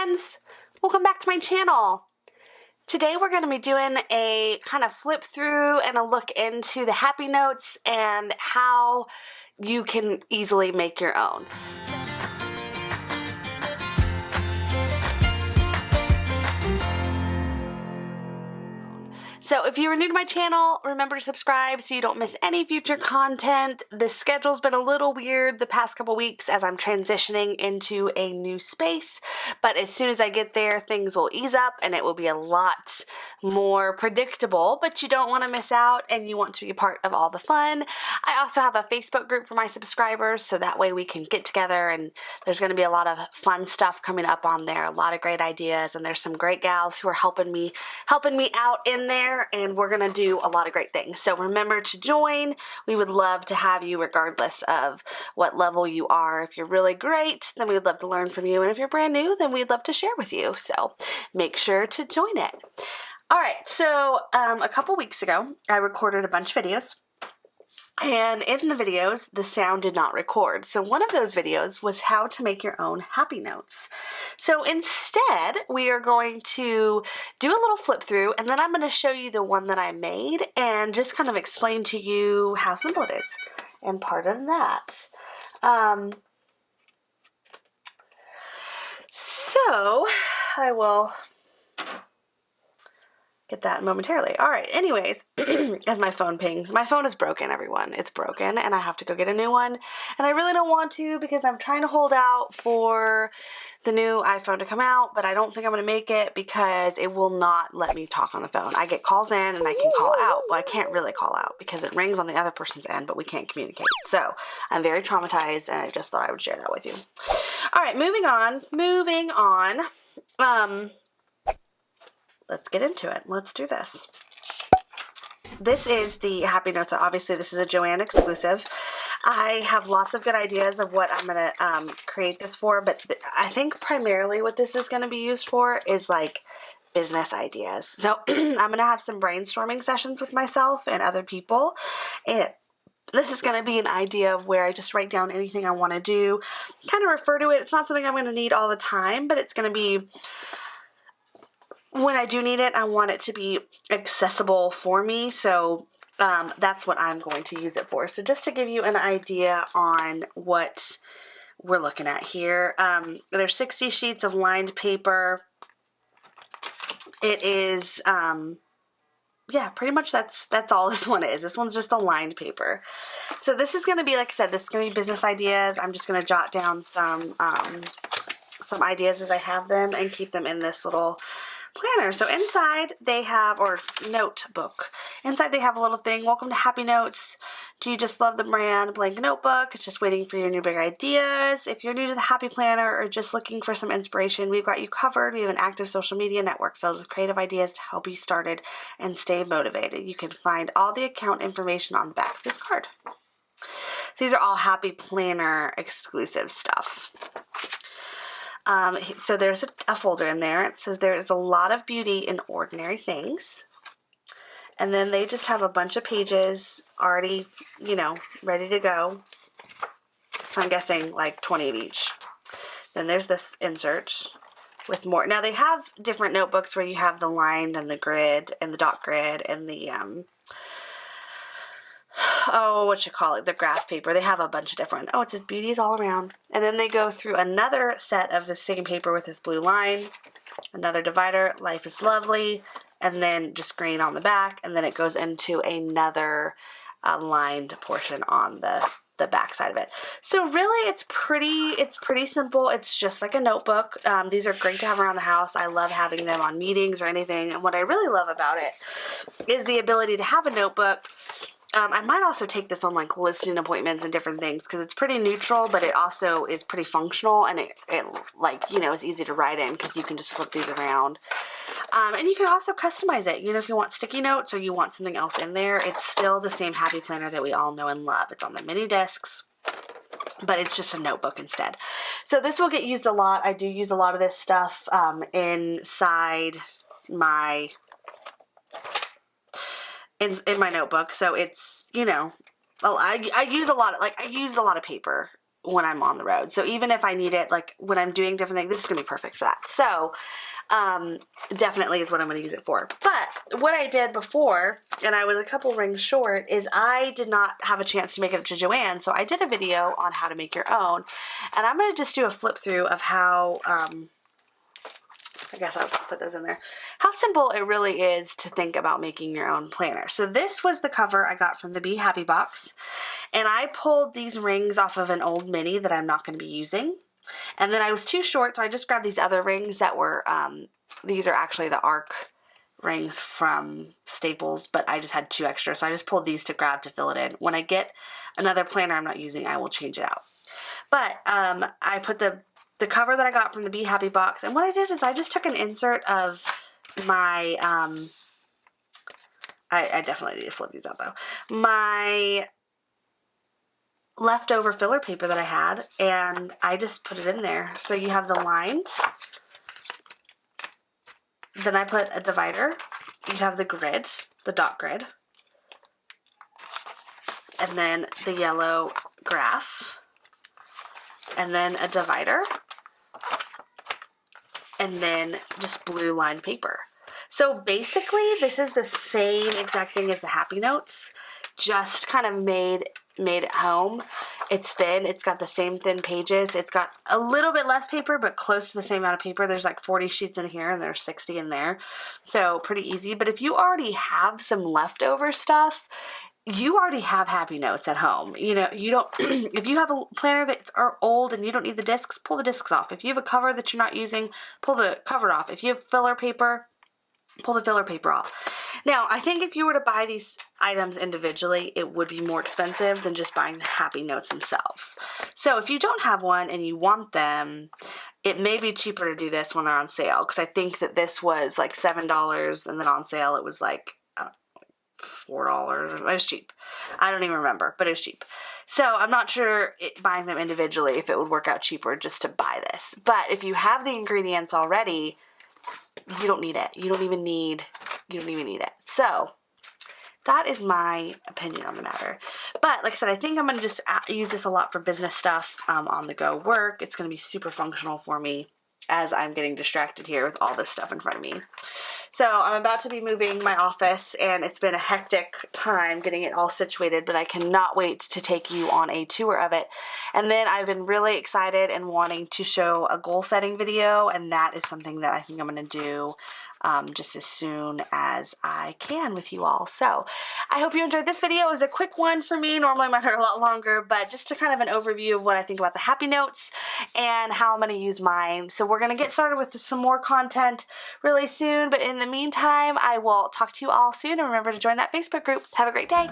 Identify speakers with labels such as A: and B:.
A: friends, welcome back to my channel. Today we're going to be doing a kind of flip through and a look into the happy notes and how you can easily make your own. So if you are new to my channel, remember to subscribe so you don't miss any future content. The schedule's been a little weird the past couple weeks as I'm transitioning into a new space, but as soon as I get there, things will ease up and it will be a lot more predictable, but you don't want to miss out and you want to be a part of all the fun. I also have a Facebook group for my subscribers, so that way we can get together, and there's going to be a lot of fun stuff coming up on there, a lot of great ideas, and there's some great gals who are helping me out in there, and we're going to do a lot of great things. So remember to join. We would love to have you regardless of what level you are. If you're really great, then we'd love to learn from you. And if you're brand new, then we'd love to share with you. So make sure to join it. All right. So a couple weeks ago, I recorded a bunch of videos. And in the videos, the sound did not record. So one of those videos was how to make your own happy notes. So instead, we are going to do a little flip through, and then I'm going to show you the one that I made and just kind of explain to you how simple it is. And part of that. So I will get that momentarily. All right. Anyways, as my phone pings, my phone is broken, everyone. It's broken and I have to go get a new one. And I really don't want to because I'm trying to hold out for the new iPhone to come out, but I don't think I'm going to make it because it will not let me talk on the phone. I get calls in and I can call out, but I can't really call out because it rings on the other person's end, but we can't communicate. So I'm very traumatized and I just thought I would share that with you. All right. Moving on. Let's get into it. Let's do this. This is the Happy Notes. Obviously, this is a Joann exclusive. I have lots of good ideas of what I'm going to create this for, but I think primarily what this is going to be used for is like business ideas. So I'm going to have some brainstorming sessions with myself and other people, and this is going to be an idea of where I just write down anything I want to do, kind of refer to it. It's not something I'm going to need all the time, but it's going to be, when I do need it, I want it to be accessible for me, so that's what I'm going to use it for. So just to give you an idea on what we're looking at here, there's 60 sheets of lined paper. It is, pretty much that's all this one is. This one's just a lined paper. So this is going to be, like I said, this is going to be business ideas. I'm just going to jot down some ideas as I have them and keep them in this little planner. So inside they have, or notebook, inside they have a little thing, welcome to Happy Notes. Do you just love the brand? Blank notebook. It's just waiting for your new big ideas. If you're new to the Happy Planner or just looking for some inspiration, we've got you covered. We have an active social media network filled with creative ideas to help you started and stay motivated. You can find all the account information on the back of this card. These are all Happy Planner exclusive stuff. So there's a folder in there. It says there is a lot of beauty in ordinary things. And then they just have a bunch of pages already, ready to go. So I'm guessing like 20 of each. Then there's this insert with more. Now they have different notebooks where you have the lined and the grid and the dot grid and the, the graph paper. They have a bunch of different, it says beauties all around. And then they go through another set of the same paper with this blue line, another divider, life is lovely, and then just green on the back, and then it goes into another lined portion on the back side of it. So really it's pretty simple. It's just like a notebook. These are great to have around the house. I love having them on meetings or anything. And what I really love about it is the ability to have a notebook. I might also take this on like listing appointments and different things because it's pretty neutral, but it also is pretty functional, and it is easy to write in because you can just flip these around. And you can also customize it. If you want sticky notes or you want something else in there, it's still the same Happy Planner that we all know and love. It's on the mini discs, but it's just a notebook instead. So this will get used a lot. I do use a lot of this stuff inside my in my notebook. So it's, I use a lot of paper when I'm on the road. So even if I need it, like when I'm doing different things, this is going to be perfect for that. So definitely is what I'm going to use it for. But what I did before, and I was a couple rings short, is I did not have a chance to make it up to Joann. So I did a video on how to make your own. And I'm going to just do a flip through of how, I guess I was going to put those in there, how simple it really is to think about making your own planner. So this was the cover I got from the Be Happy box. And I pulled these rings off of an old mini that I'm not going to be using. And then I was too short, so I just grabbed these other rings that were, these are actually the ARC rings from Staples, but I just had 2 extra, so I just pulled these to grab to fill it in. When I get another planner I'm not using, I will change it out. But I put the cover that I got from the Be Happy box, and what I did is I just took an insert of my, I definitely need to flip these out though, my leftover filler paper that I had, and I just put it in there. So you have the lines, then I put a divider, you have the grid, the dot grid, and then the yellow graph, and then a divider, and then just blue line paper. So basically this is the same exact thing as the Happy Notes, just kind of made at home. It's thin. It's got the same thin pages. It's got a little bit less paper, but close to the same amount of paper. There's like 40 sheets in here and there's 60 in there. So pretty easy. But if you already have some leftover stuff, you already have Happy Notes at home. You know, you don't, if you have a planner that's old and you don't need the discs, pull the discs off. If you have a cover that you're not using, pull the cover off. If you have filler paper, pull the filler paper off. Now, I think if you were to buy these items individually, it would be more expensive than just buying the Happy Notes themselves. So if you don't have one and you want them, it may be cheaper to do this when they're on sale, because I think that this was like $7 and then on sale it was like $4. It was cheap. I don't even remember, but it was cheap. So I'm not sure buying them individually if it would work out cheaper just to buy this. But if you have the ingredients already, you don't need it. You don't even need it. So that is my opinion on the matter. But like I said, I think I'm going to just use this a lot for business stuff, on the go work. It's going to be super functional for me as I'm getting distracted here with all this stuff in front of me. So I'm about to be moving my office, and it's been a hectic time getting it all situated, but I cannot wait to take you on a tour of it. And then I've been really excited and wanting to show a goal setting video, and that is something that I think I'm going to do just as soon as I can with you all. So I hope you enjoyed this video. It was a quick one for me. Normally mine are a lot longer, but just to kind of an overview of what I think about the Happy Notes and how I'm going to use mine. So we're going to get started with some more content really soon, but in the meantime, I will talk to you all soon, and remember to join that Facebook group. Have a great day.